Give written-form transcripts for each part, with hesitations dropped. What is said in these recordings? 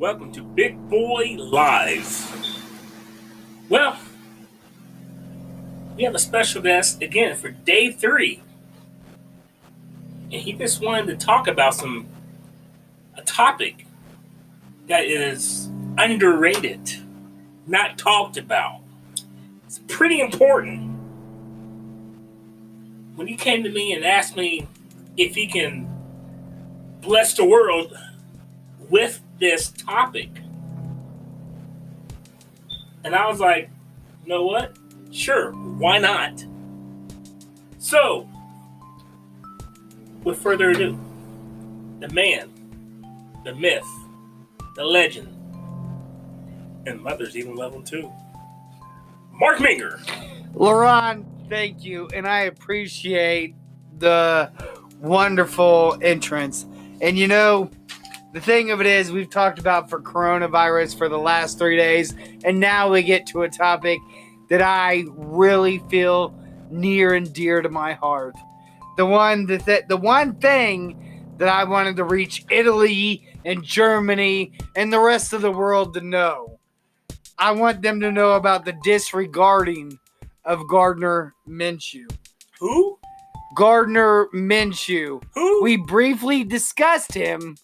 Welcome to Big Boy Live. Well, we have a special guest again for day 3. And he just wanted to talk about a topic that is underrated, not talked about. It's pretty important. When he came to me and asked me if he can bless the world with this topic, and I was like, you know what? Sure, why not? So, with further ado, the man, the myth, the legend, and mothers even love him too, Mark Minger. LaRon, thank you, and I appreciate the wonderful entrance. And you know, the thing of it is, we've talked about for coronavirus for the last 3 days, and now we get to a topic that I really feel near and dear to my heart. The one thing that I wanted to reach Italy and Germany and the rest of the world to know. I want them to know about the disregarding of Gardner Minshew. Who? Gardner Minshew. Who? We briefly discussed him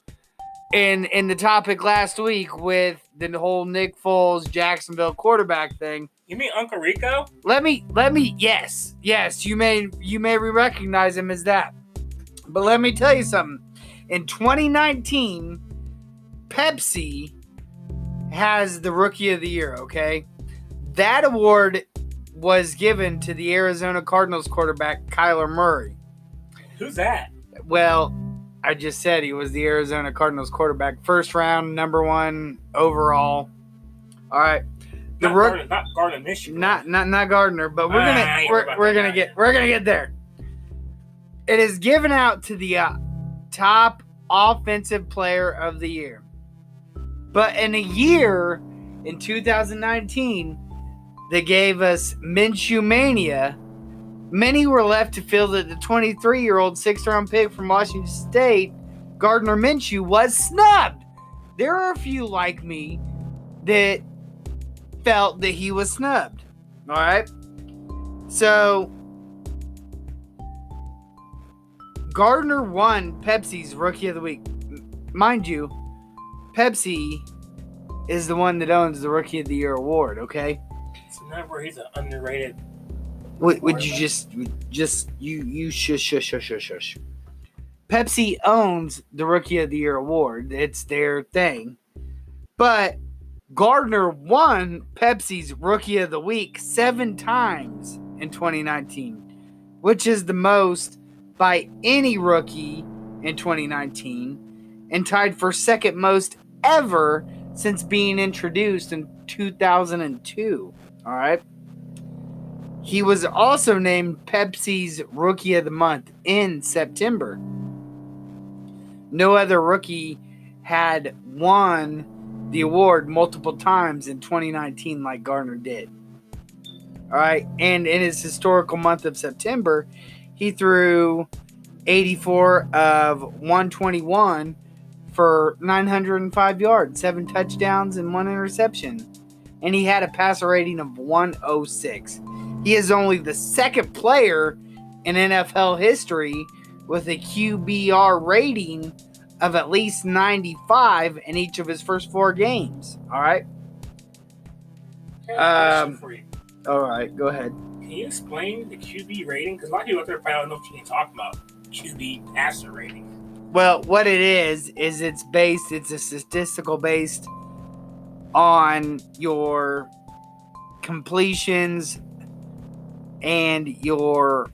in the topic last week with the whole Nick Foles Jacksonville quarterback thing. You mean Uncle Rico? Let me yes, you may recognize him as that. But let me tell you something. In 2019, Pepsi has the Rookie of the Year, okay? That award was given to the Arizona Cardinals quarterback Kyler Murray. Who's that? Well, I just said he was the Arizona Cardinals quarterback, first round, number 1 overall. All right, Not Gardner Minshew. not Gardner, but we're gonna get there. It is given out to the top offensive player of the year, but in a year in 2019, they gave us Minshew Mania. Many were left to feel that the 23-year-old 6th-round pick from Washington State, Gardner Minshew, was snubbed. There are a few like me that felt that he was snubbed. All right? So, Gardner won Pepsi's Rookie of the Week. Mind you, Pepsi is the one that owns the Rookie of the Year award, okay? So not where he's an underrated. Would you just shush. Pepsi owns the Rookie of the Year award. It's their thing. But Gardner won Pepsi's Rookie of the Week 7 times in 2019, which is the most by any rookie in 2019 and tied for second most ever since being introduced in 2002. All right. He was also named Pepsi's Rookie of the Month in September. No other rookie had won the award multiple times in 2019 like Gardner did. All right, and in his historical month of September, he threw 84 of 121 for 905 yards, 7 touchdowns, and 1 interception. And he had a passer rating of 106. He is only the second player in NFL history with a QBR rating of at least 95 in each of his first 4 games. All right. For you. All right, go ahead. Can you explain the QB rating? Because a lot of people out there probably don't know what you're talking about. QB passer rating. Well, what it is it's a statistical based on your completions and your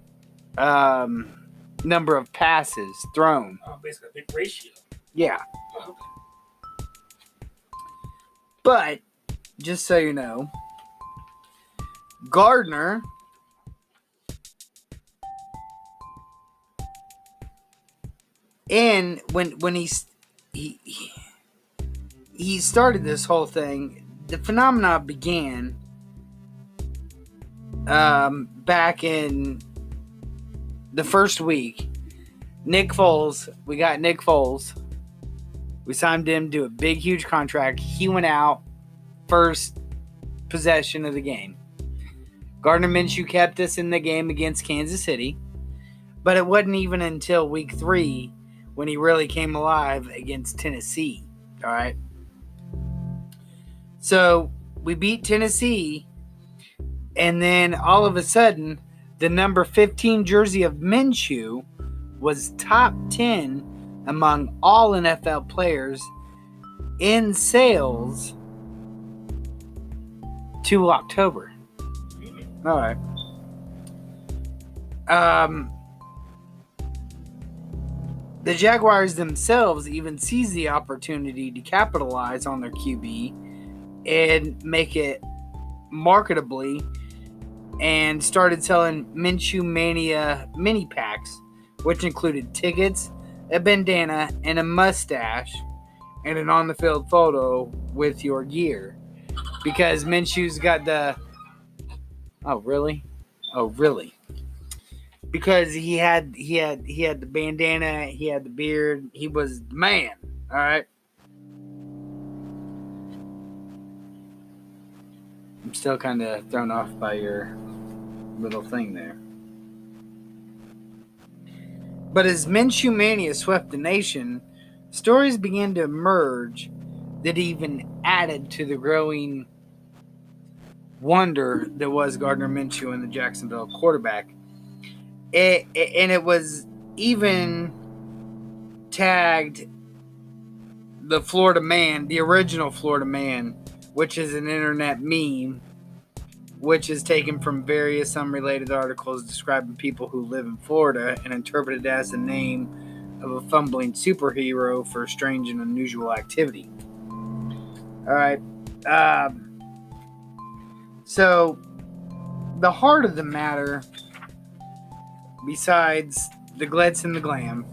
number of passes thrown. Oh, basically a big ratio. Yeah. Oh, okay. But, just so you know, Gardner and when he started this whole thing, the phenomena began back in the first week. We got Nick Foles We signed him to a big, huge contract. He went out first possession of the game. Gardner Minshew kept us in the game against Kansas City, but it wasn't even until week 3 when he really came alive against Tennessee. All right. So we beat Tennessee, and then all of a sudden, the number 15 jersey of Minshew was top 10 among all NFL players in sales to October. All right. The Jaguars themselves even seized the opportunity to capitalize on their QB and make it marketably, and started selling Minshew Mania mini packs, which included tickets, a bandana, and a mustache, and an on-the-field photo with your gear. Because Minshew's got the... Oh, really? Oh, really? Because he had the bandana, he had the beard, he was the man. All right. I'm still kind of thrown off by your little thing there. But as Minshew Mania swept the nation, stories began to emerge that even added to the growing wonder that was Gardner Minshew and the Jacksonville quarterback. And it was even tagged the Florida Man, the original Florida Man, which is an internet meme, which is taken from various unrelated articles describing people who live in Florida and interpreted as the name of a fumbling superhero for strange and unusual activity. All right. So, the heart of the matter, besides the glitz and the glam,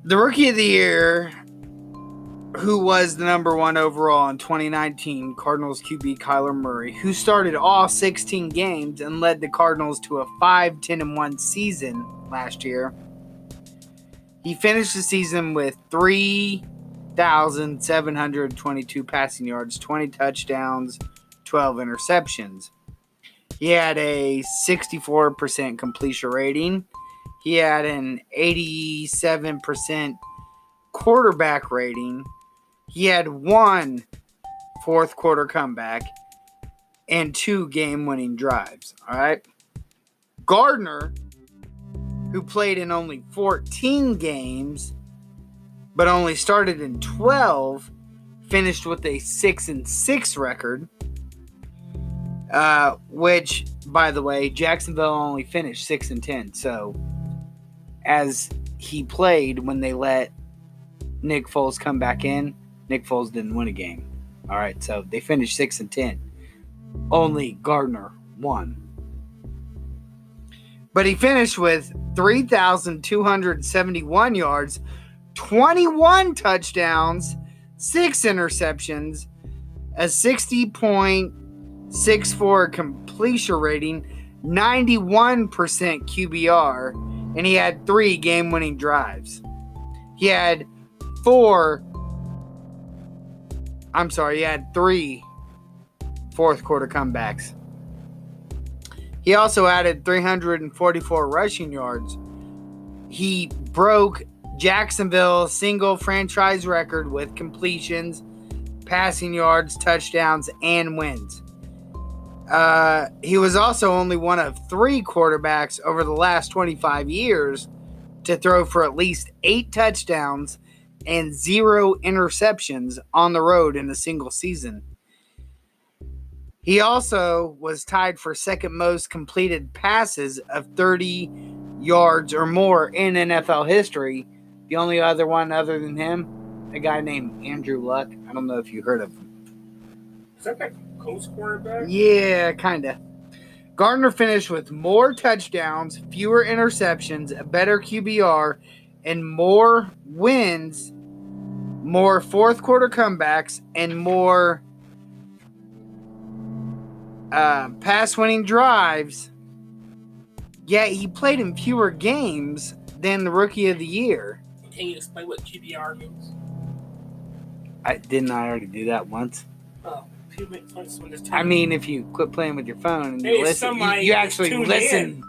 the Rookie of the Year, who was the number 1 overall in 2019, Cardinals QB Kyler Murray, who started all 16 games and led the Cardinals to a 5-10-1 season last year. He finished the season with 3,722 passing yards, 20 touchdowns, 12 interceptions. He had a 64% completion rating. He had an 87% quarterback rating. He had 1 fourth quarter comeback and 2 game-winning drives. All right. Gardner, who played in only 14 games but only started in 12, finished with a 6-6 record. Which, by the way, Jacksonville only finished 6-10. So, as he played when they let Nick Foles come back in, Nick Foles didn't win a game. All right, so they finished 6-10. Only Gardner won. But he finished with 3,271 yards, 21 touchdowns, 6 interceptions, a 60.64 completion rating, 91% QBR, and he had 3 game-winning drives. He had 3 fourth quarter comebacks. He also added 344 rushing yards. He broke Jacksonville's single franchise record with completions, passing yards, touchdowns, and wins. He was also only one of 3 quarterbacks over the last 25 years to throw for at least 8 touchdowns and 0 interceptions on the road in a single season. He also was tied for second most completed passes of 30 yards or more in NFL history. The only other one other than him, a guy named Andrew Luck. I don't know if you heard of him. Is that Colts quarterback? Yeah, kind of. Gardner finished with more touchdowns, fewer interceptions, a better QBR, and more wins, more fourth quarter comebacks, and more pass-winning drives. Yet he played in fewer games than the Rookie of the Year. Can you explain what QBR means? Didn't I already do that once? Oh, if you quit playing with your phone and maybe you listen, you actually listen.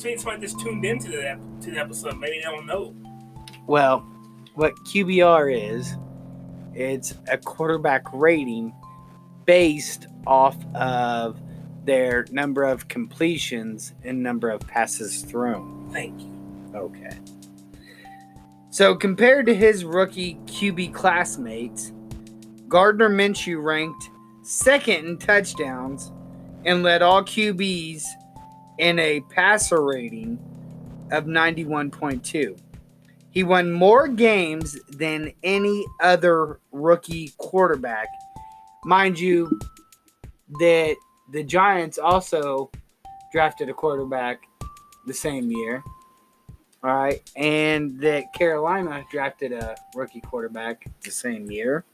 Maybe somebody just tuned into the episode. Maybe they don't know. Well, what QBR is, it's a quarterback rating based off of their number of completions and number of passes thrown. Thank you. Okay. So compared to his rookie QB classmates, Gardner Minshew ranked second in touchdowns and led all QBs in a passer rating of 91.2. He won more games than any other rookie quarterback. Mind you, that the Giants also drafted a quarterback the same year. All right. And that Carolina drafted a rookie quarterback the same year.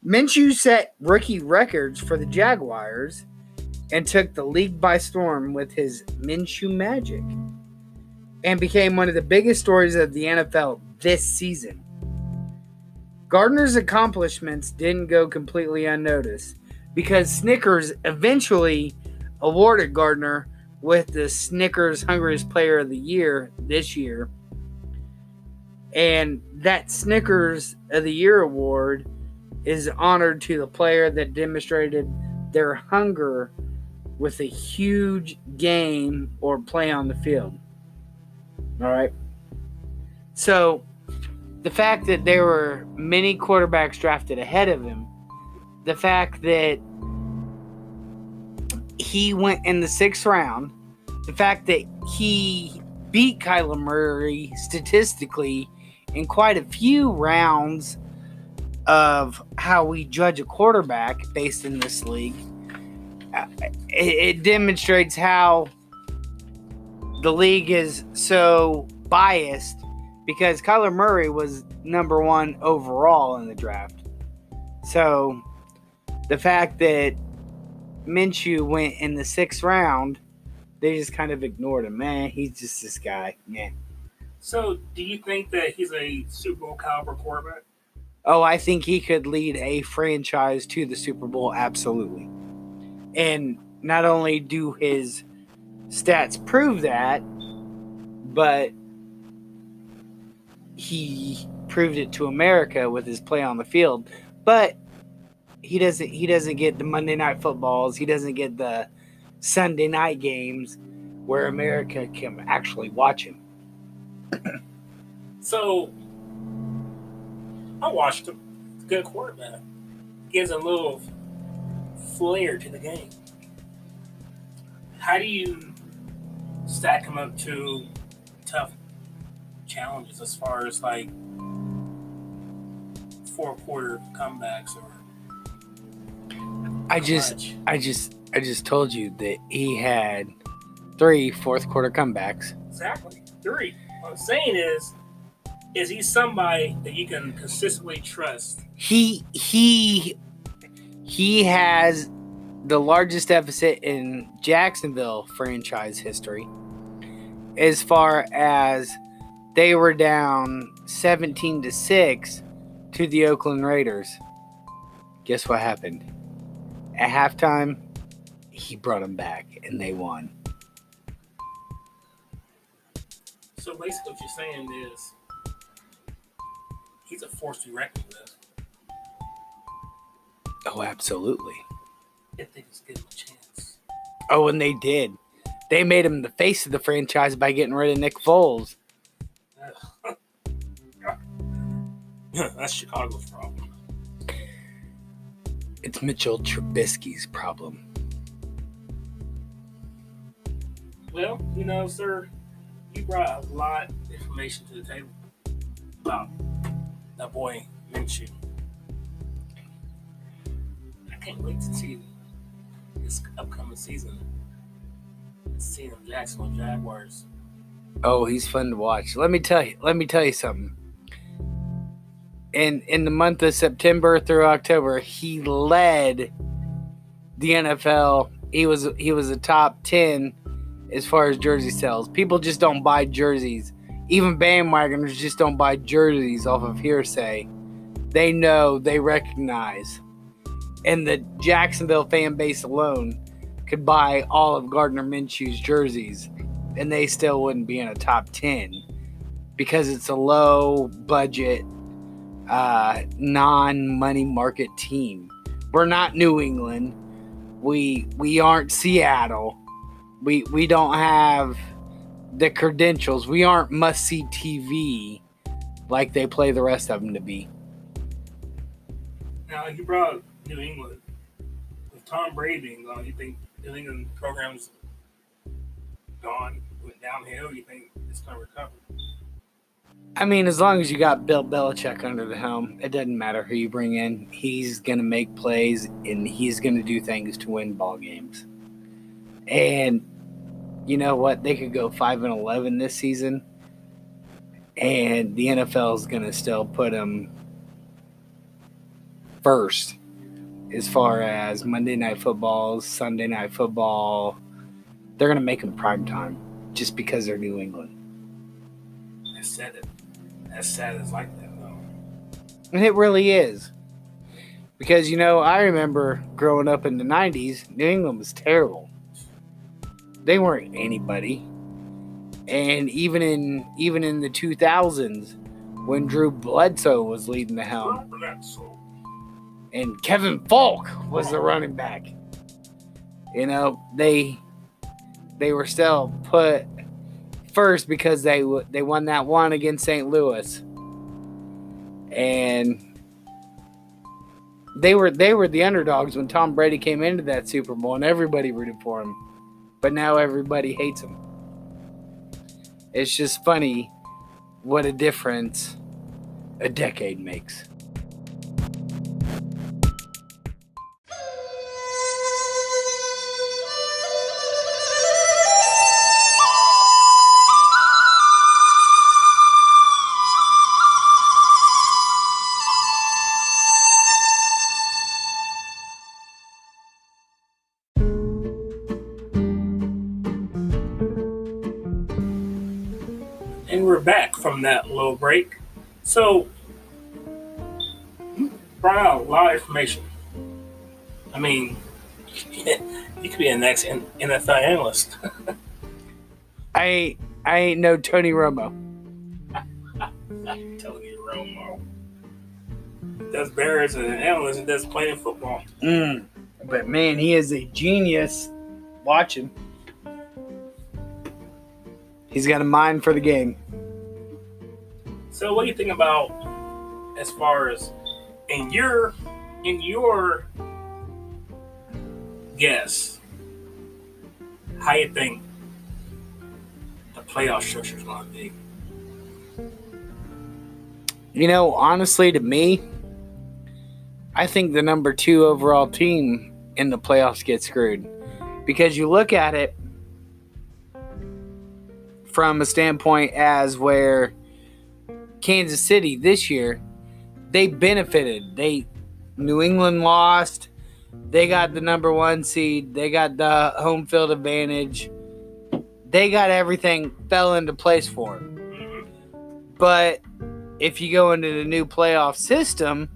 Minshew set rookie records for the Jaguars and took the league by storm with his Minshew magic and became one of the biggest stories of the NFL this season. Gardner's accomplishments didn't go completely unnoticed because Snickers eventually awarded Gardner with the Snickers Hungriest Player of the Year this year. And that Snickers of the Year award is honored to the player that demonstrated their hunger with a huge game or play on the field. All right. So the fact that there were many quarterbacks drafted ahead of him, the fact that he went in the 6th round, the fact that he beat Kyler Murray statistically in quite a few rounds of how we judge a quarterback based in this league, it demonstrates how the league is so biased because Kyler Murray was number 1 overall in the draft. So the fact that Minshew went in the 6th round, they just kind of ignored him. Man, he's just this guy. Man. So do you think that he's a Super Bowl caliber quarterback? Oh, I think he could lead a franchise to the Super Bowl, absolutely. And not only do his stats prove that, but he proved it to America with his play on the field. But he doesn't get the Monday night footballs. He doesn't get the Sunday night games where America can actually watch him. So I watched him. He's a good quarterback. Gives a little flair to the game. How do you stack him up to tough challenges as far as like 4-quarter comebacks or? I just told you that he had 3 fourth-quarter comebacks. Exactly, 3. What I'm saying is he somebody that you can consistently trust? He has the largest deficit in Jacksonville franchise history as far as they were down 17-6 to the Oakland Raiders. Guess what happened? At halftime, he brought them back and they won. So basically what you're saying is he's a force to reckon with. Oh, absolutely. If they just give him a chance. Oh, and they did. They made him the face of the franchise by getting rid of Nick Foles. That's Chicago's problem. It's Mitchell Trubisky's problem. Well, sir, you brought a lot of information to the table about that boy Minshew. I can't wait to see this upcoming season. See them Jacksonville Jaguars. Oh, he's fun to watch. Let me tell you something. In the month of September through October, he led the NFL. He was a top 10 as far as jersey sales. People just don't buy jerseys even bandwagoners just don't buy jerseys off of hearsay. They know, they recognize. And the Jacksonville fan base alone could buy all of Gardner Minshew's jerseys, and they still wouldn't be in a top 10 because it's a low budget, non-money market team. We're not New England. We aren't Seattle. We don't have the credentials. We aren't must-see TV like they play the rest of them to be. Now, you brought up New England. With Tom Brady being gone, you think New England program's gone, went downhill? You think it's going to recover? I mean, as long as you got Bill Belichick under the helm, it doesn't matter who you bring in. He's going to make plays, and he's going to do things to win ball games. And you know what? They could go 5-11 this season, and the NFL is going to still put them first as far as Monday Night Football, Sunday Night Football. They're going to make them primetime just because they're New England. I said it. That's sad. It's like that, though. And it really is. Because, I remember growing up in the 90s, New England was terrible. They weren't anybody. And even in the 2000s, when Drew Bledsoe was leading the helm, and Kevin Falk was the running back, they were still put first because they won that one against St. Louis, and they were the underdogs when Tom Brady came into that Super Bowl, and everybody rooted for him. But now everybody hates him. It's just funny what a difference a decade makes. And we're back from that little break. So, brought out a lot of information. I mean, you could be the next NFL analyst. I ain't no Tony Romo. Tony Romo does better as an analyst than does playing football. But man, he is a genius. Watch him. He's got a mind for the game. So, what do you think about as far as in your guess, how you think the playoff structure is going to be? Honestly, to me, I think the number 2 overall team in the playoffs gets screwed. Because you look at it from a standpoint as where Kansas City this year, they benefited. New England lost. They got the number 1 seed. They got the home field advantage. They got everything fell into place for them. But if you go into the new playoff system,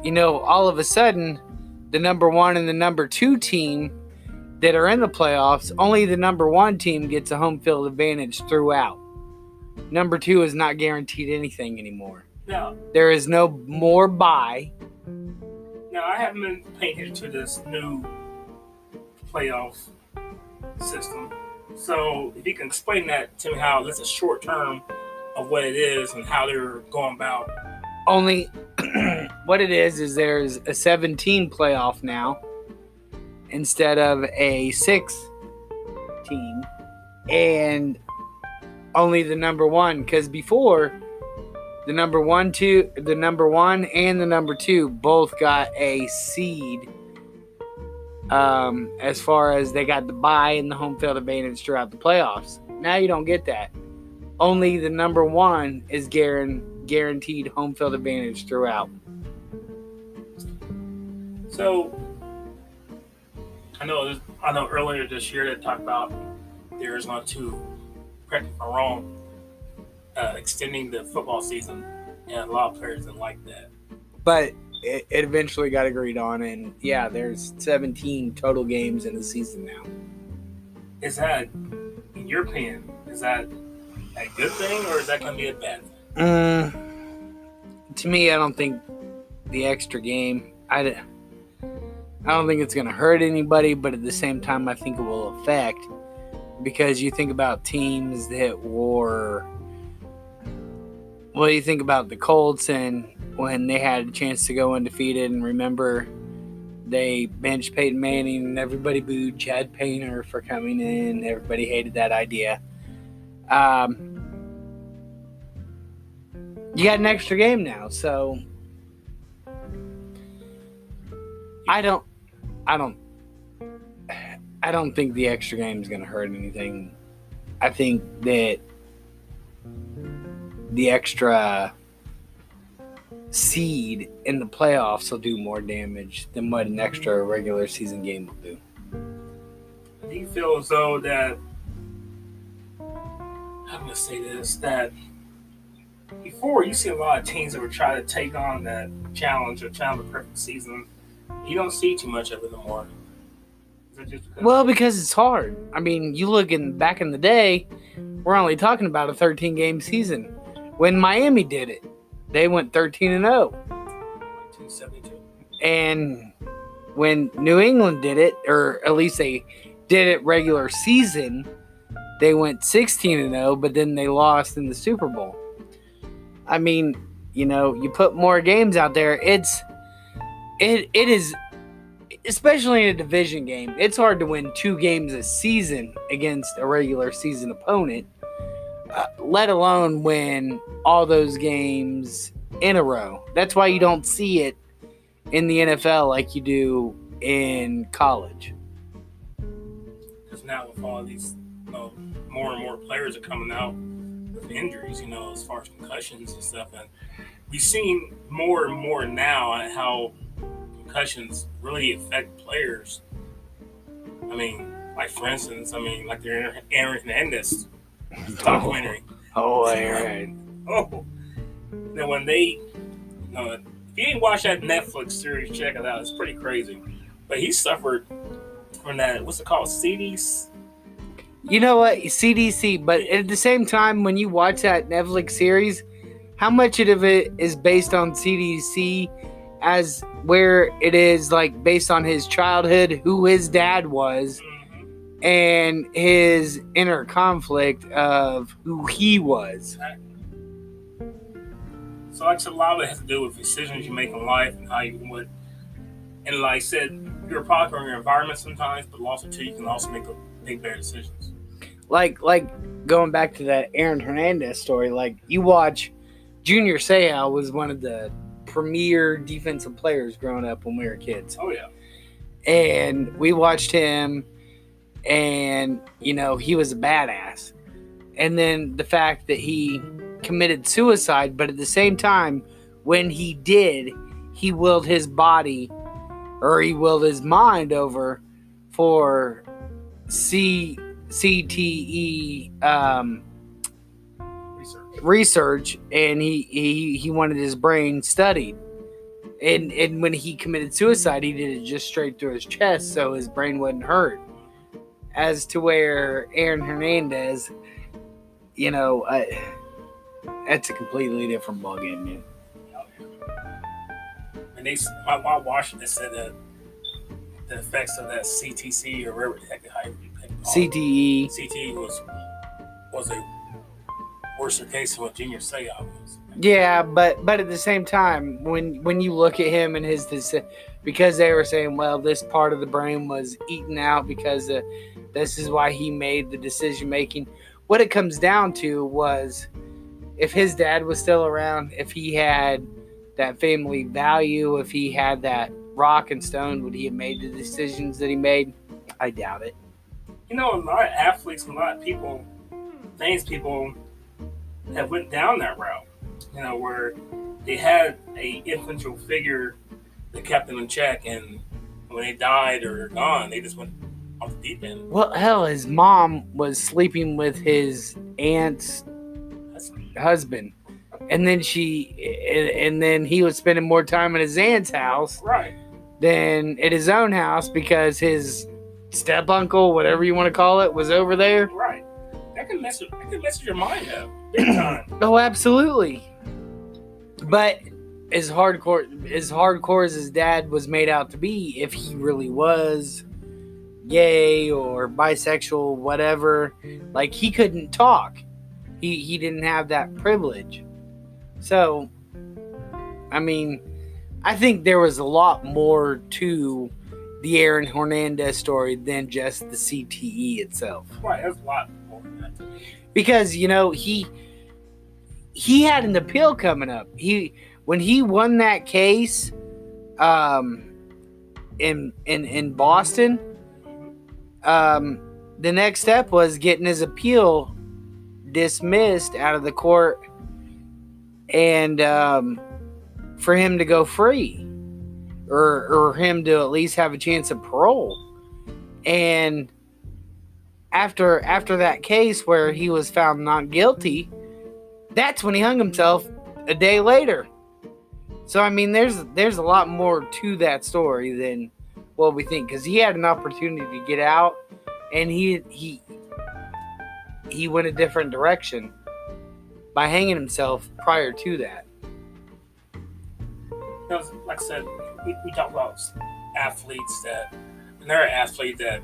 all of a sudden, the number 1 and the number 2 team that are in the playoffs, only the number 1 team gets a home field advantage throughout. Number 2 is not guaranteed anything anymore. No. There is no more bye. Now, I haven't been paying attention to this new playoff system. So, if you can explain that to me, how that's a short term of what it is and how they're going about. Only what it is there's a 7-team playoff now instead of a 6-team, and only the number 1, because before the number 1 and the number 2 both got a seed, as far as they got the bye and the home field advantage throughout the playoffs. Now you don't get that. Only the number 1 is guaranteed home field advantage throughout. So, I know earlier this year they talked about the Arizona 2, correct me if I'm wrong, extending the football season, and a lot of players didn't like that. But it eventually got agreed on, and yeah, there's 17 total games in the season now. Is that, in your opinion, is that a good thing or is that going to be a bad thing? To me, I don't think the extra game. I don't think it's going to hurt anybody, but at the same time, I think it will affect, because you think about teams that were. Well, you think about the Colts, and when they had a chance to go undefeated, and remember, they benched Peyton Manning, and everybody booed Chad Payner for coming in. Everybody hated that idea. You got an extra game now, so I don't think the extra game is going to hurt anything. I think that the extra seed in the playoffs will do more damage than what an extra regular season game will do. Do you feel as though that, I'm going to say this, that before you see a lot of teams that would try to take on that challenge or challenge the perfect season, you don't see too much of it anymore? Because it's hard. I mean, you look back in the day, we're only talking about a 13-game season. When Miami did it, they went 13-0. 272. And when New England did it, or at least they did it regular season, they went 16-0, but then they lost in the Super Bowl. I mean, you put more games out there. It is, especially in a division game, it's hard to win 2 games a season against a regular season opponent, let alone win all those games in a row. That's why you don't see it in the NFL like you do in college. Because now with all these, more and more players are coming out with injuries, as far as concussions and stuff, and we've seen more and more now on how concussions really affect players. I mean, like for instance, like the Aaron Hernandez documentary. Aaron. Now when they, if you didn't watch that Netflix series, check it out. It's pretty crazy. But he suffered from that. What's it called? CDs. You know what? CDC. But at the same time, when you watch that Netflix series, how much of it is based on CDC, as where it is like based on his childhood, who his dad was, and his inner conflict of who he was. So like a lot of it has to do with decisions you make in life and how you would. And like I said, you're a product of your environment sometimes, but also too, you can also make better decisions. Like going back to that Aaron Hernandez story, like you watch, Junior Seau was one of the premier defensive players growing up when we were kids. Oh yeah. And we watched him, and he was a badass. And then the fact that he committed suicide, but at the same time, when he did, he willed his body, or he willed his mind over for CTE research, and he wanted his brain studied. And when he committed suicide, he did it just straight through his chest, so his brain wouldn't hurt. As to where Aaron Hernandez, that's a completely different ballgame, man. And while Washington said that the effects of that CTC or whatever the heck CTE was a worse case than what Junior Seau was. Yeah, but at the same time, when you look at him and his because they were saying, well, this part of the brain was eaten out because this is why he made the decision making. What it comes down to was, if his dad was still around, if he had that family value, if he had that rock and stone, would he have made the decisions that he made? I doubt it. A lot of athletes and a lot of people, famous people, have went down that route. Where they had a influential figure that kept them in check, and when they died or gone, they just went off the deep end. Well, hell, his mom was sleeping with his aunt's husband. And then and then he was spending more time at his aunt's house Right. than at his own house because his step uncle, whatever you want to call it, was over there. Right. That can mess with your mind up big time. Oh, absolutely. But as hardcore as his dad was made out to be, if he really was gay or bisexual, whatever, like, he couldn't talk. He didn't have that privilege. So, I mean, I think there was a lot more to the Aaron Hernandez story than just the CTE itself. Right, there's a lot more than that. Because, you know, he had an appeal coming up. When he won that case in Boston, the next step was getting his appeal dismissed out of the court and for him to go free or him to at least have a chance of parole. And after that case where he was found not guilty, that's when he hung himself a day later. So, I mean, there's a lot more to that story than what we think, because he had an opportunity to get out, and he went a different direction by hanging himself prior to that. You know, like I said, we talk about athletes and there are athletes that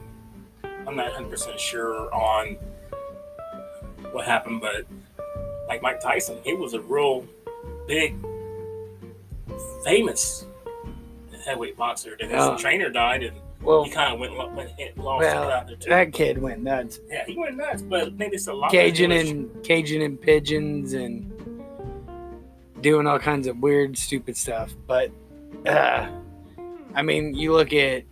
I'm not 100% sure on what happened, but like Mike Tyson, he was a real big, famous heavyweight boxer. Then his trainer died, and he kind of lost it out there too. That kid went nuts. Yeah, he went nuts, but maybe it's a lot. Caging and pigeons and doing all kinds of weird, stupid stuff. But I mean, you look at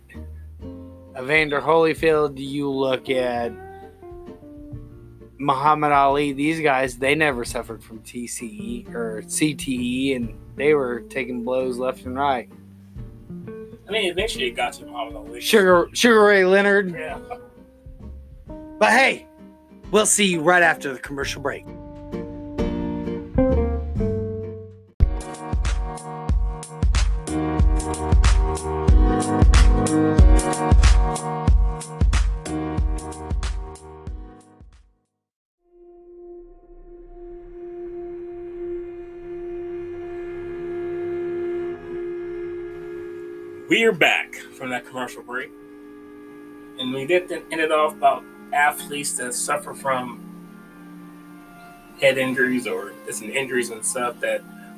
Evander Holyfield, you look at Muhammad Ali, these guys, they never suffered from TCE or CTE, and they were taking blows left and right. I mean, eventually it got to Muhammad Ali. Sugar Ray Leonard. Yeah. But hey, we'll see you right after the commercial break. We are back from that commercial break, and we ended off about athletes that suffer from head injuries or just injuries and stuff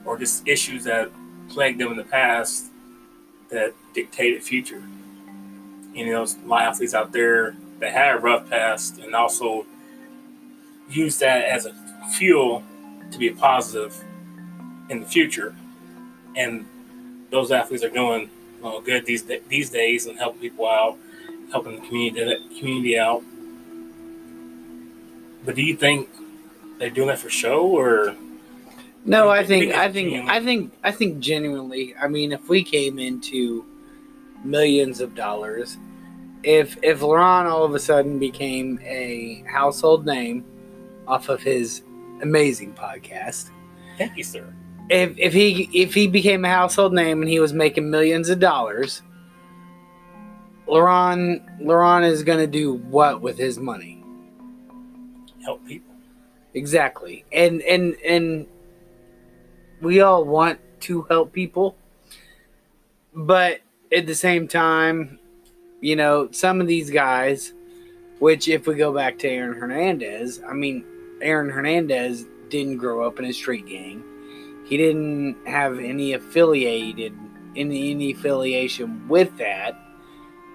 or just issues that plagued them in the past that dictated future. You know, there's a lot of athletes out there that had a rough past and also use that as a fuel to be positive in the future, and those athletes are doing good these days and helping people out, helping the community out. But do you think they're doing that for show, or? No, I think genuinely. I mean, if we came into millions of dollars, if LeBron all of a sudden became a household name off of his amazing podcast. Thank you, sir. If he became a household name and he was making millions of dollars, LeBron is going to do what with his money? Help people. Exactly. And we all want to help people, but at the same time, you know, some of these guys, which if we go back to Aaron Hernandez, I mean, Aaron Hernandez didn't grow up in a street gang. He didn't have any affiliation with that.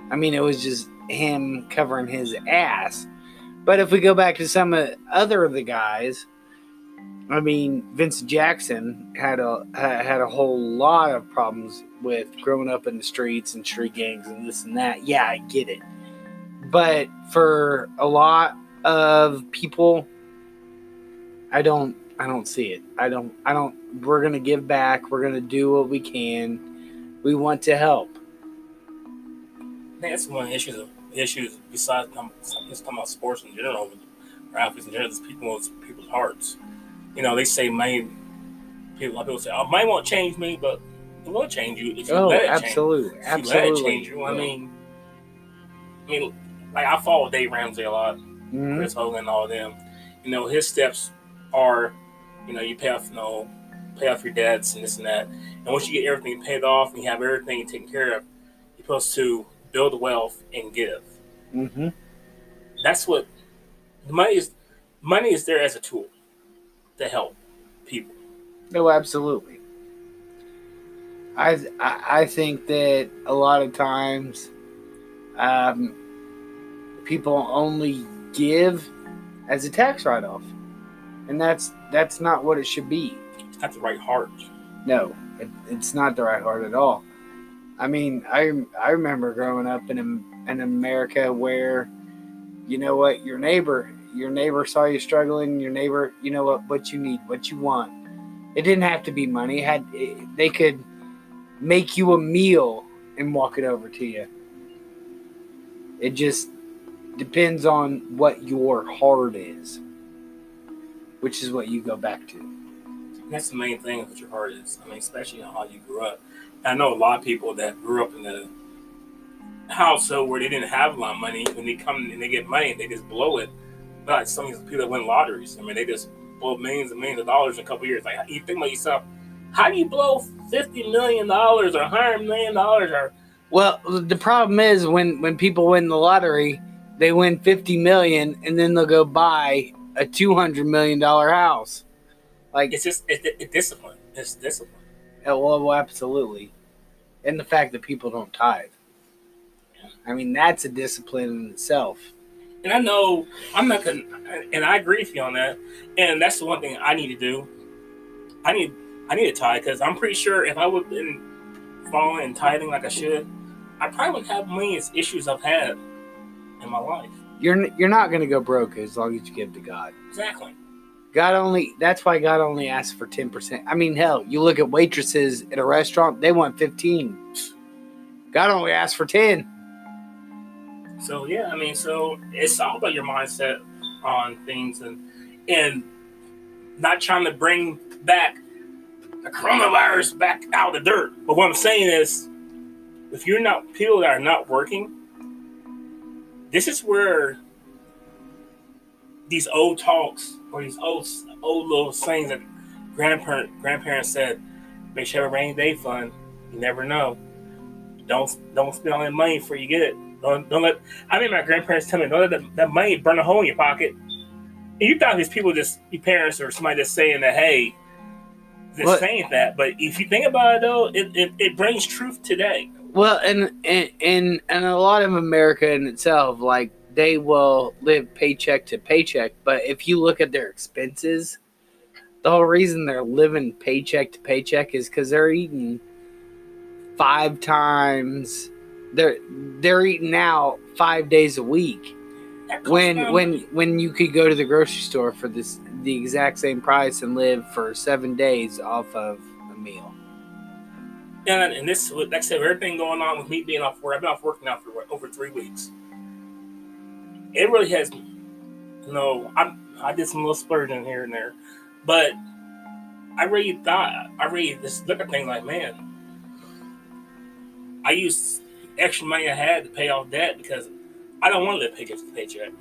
I mean, it was just him covering his ass. But if we go back to some other of the guys, I mean, Vincent Jackson had a whole lot of problems with growing up in the streets and street gangs and this and that. Yeah, I get it. But for a lot of people, I don't see it. I don't. We're going to give back. We're going to do what we can. We want to help. I think that's one of the issues besides just talking about sports in general, or athletes in general, is people's hearts. They say money. People say, "Oh, money won't change me," but it will change you if you Oh, let it change. absolutely, If you let it change absolutely. you, I mean, like I follow Dave Ramsey a lot, Mm-hmm. Chris Hogan, all of them. His steps are, you pay off your debts and this and that. And once you get everything paid off and you have everything taken care of, you're supposed to build wealth and give. Mm-hmm. That's what money is. Money is there as a tool to help people. No, absolutely. I think that a lot of times, um, people only give as a tax write-off, and that's not what it should be. It's not the right heart. No, it's not the right heart at all. I mean, I remember growing up in America where, you know what, your neighbor saw you struggling. Your neighbor, you know what you need, what you want. It didn't have to be money. They could make you a meal and walk it over to you. It just depends on what your heart is, which is what you go back to. And that's the main thing what your heart is. Especially how you grew up. I know a lot of people that grew up in a household where they didn't have a lot of money. When they come and they get money, they just blow it. But like some of these people that win lotteries, they just blow millions and millions of dollars in a couple of years. Like you think about yourself, how do you blow $50 million or $100 million? Well, the problem is when people win the lottery, they win $50 million and then they'll go buy a $200 million house. Like it's just it's discipline. It's discipline. Well, absolutely, and the fact that people don't tithe. That's a discipline in itself. And I know I'm not gonna, and I agree with you on that. And that's the one thing I need to do. I need to tithe because I'm pretty sure if I would have been following and tithing like I should, I probably wouldn't have many issues I've had in my life. You're not going to go broke as long as you give to God. Exactly. That's why God only asks for 10%. Hell, you look at waitresses at a restaurant, they want 15. God only asks for 10. So yeah, so it's all about your mindset on things and not trying to bring back the coronavirus back out of the dirt. But what I'm saying is, if you're not people that are not working, this is where these old talks or these old little sayings that grandparents said, make sure you have a rainy day fund. You never know. Don't spend all that money before you get it. Don't let. I mean, my grandparents tell me, don't let that money burn a hole in your pocket. And you thought these people just, your parents or somebody just saying that, hey, just saying that. But if you think about it, though, it brings truth today. Well, and a lot of America in itself, like, they will live paycheck to paycheck. But if you look at their expenses, the whole reason they're living paycheck to paycheck is because they're eating 5 times. They're eating out 5 days a week. When you could go to the grocery store for the exact same price and live for 7 days off of a meal. And this, like I said, everything going on with me being off work, I've been off work now for over 3 weeks. It really has, I did some little splurging here and there, but I really just look at things like, man, I used extra money I had to pay off debt because I don't want to live paycheck to paycheck.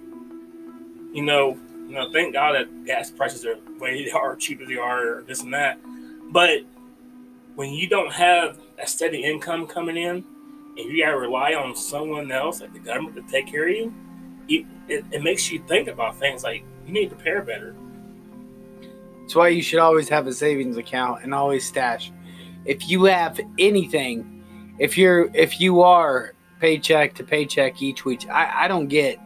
Thank God that gas prices are way they are, cheap as they are, or this and that. But when you don't have a steady income coming in, and you gotta rely on someone else, like the government, to take care of you, it makes you think about things like you need to prepare better. That's why you should always have a savings account and always stash. If you have anything, if you are paycheck to paycheck each week, I don't get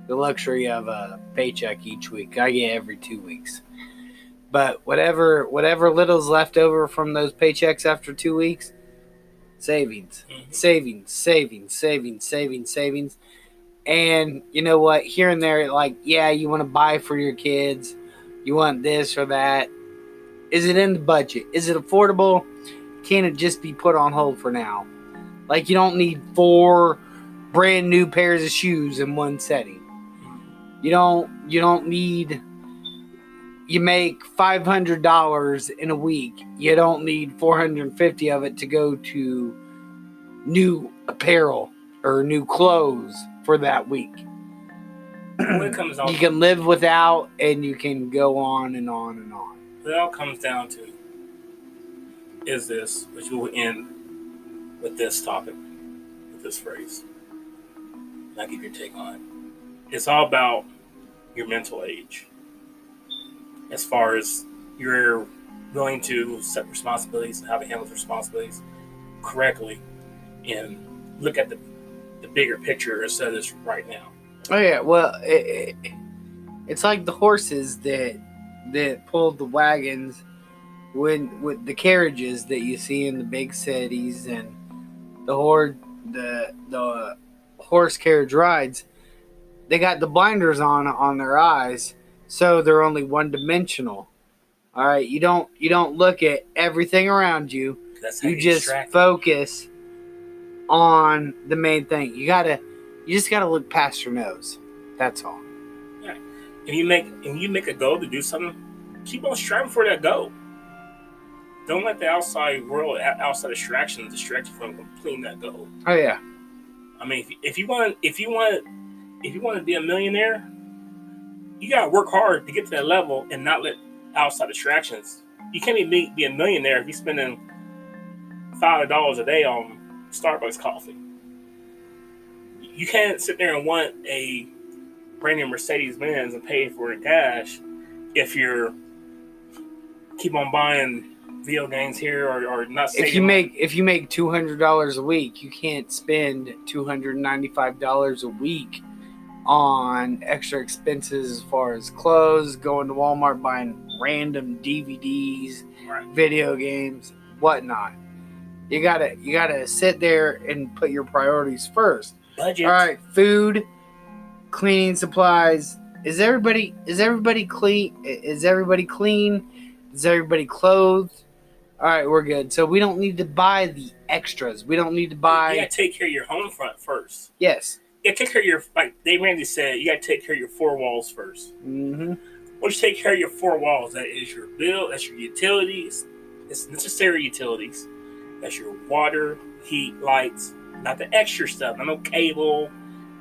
the luxury of a paycheck each week. I get every 2 weeks. But whatever little's left over from those paychecks after 2 weeks, savings. And you know what? Here and there, like, yeah, you want to buy for your kids, you want this or that. Is it in the budget? Is it affordable? Can it just be put on hold for now? Like, you don't need 4 brand new pairs of shoes in one setting. You don't need you make $500 in a week. You don't need 450 of it to go to new apparel or new clothes for that week. When it comes You can live without, and you can go on and on and on. What it all comes down to is this, which we will end with this topic, with this phrase. And I'll give your take on it. It's all about your mental age. As far as you're willing to set responsibilities and how to handle the responsibilities correctly and look at the bigger picture instead of this right now. Oh yeah, well, it's like the horses that pulled the wagons with the carriages that you see in the big cities and the horse carriage rides. They got the blinders on their eyes, so they're only one-dimensional. All right, you don't look at everything around you. You just focus on the main thing. You just gotta look past your nose. That's all. Yeah. If you make a goal to do something, keep on striving for that goal. Don't let the outside world, outside distractions, distract you from completing that goal. Oh yeah. I mean, if you want to be a millionaire, you gotta work hard to get to that level and not let outside distractions. You can't be a millionaire if you're spending $5 a day on Starbucks coffee. You can't sit there and want a brand new Mercedes Benz and pay for it in cash if you're keep on buying video games here or not. If you make $200 a week, you can't spend $295 a week on extra expenses as far as clothes, going to Walmart, buying random DVDs, right, video games, whatnot. You gotta sit there and put your priorities first. Budget. All right, food, cleaning supplies. Is everybody clean? Is everybody clean? Is everybody clothed? All right, we're good. So we don't need to buy the extras. We don't need to buy. You gotta take care of your home front first. Yes. You gotta take care of your, like Dave Ramsey said, you gotta take care of your four walls first. Mm-hmm. Once you take care of your four walls, that is your bill, that's your utilities, it's necessary utilities. That's your water, heat, lights, not the extra stuff. Not no cable,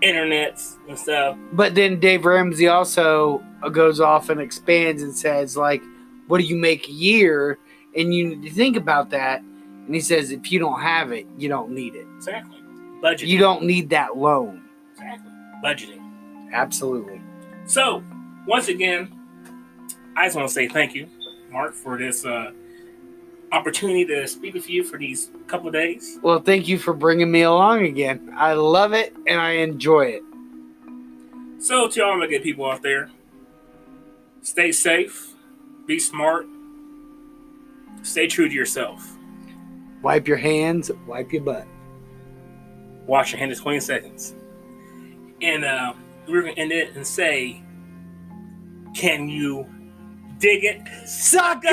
internets and stuff. But then Dave Ramsey also goes off and expands and says, like, what do you make a year? And you need to think about that. And he says, if you don't have it, you don't need it. Exactly. Budgeting. You don't need that loan. Exactly. Budgeting. Absolutely. So, once again, I just want to say thank you, Mark, for this opportunity to speak with you for these couple of days. Well, thank you for bringing me along again. I love it and I enjoy it. So, to all my good people out there, stay safe, be smart, stay true to yourself. Wipe your hands, wipe your butt. Wash your hands in 20 seconds. And we're going to end it and say, can you dig it, sucker?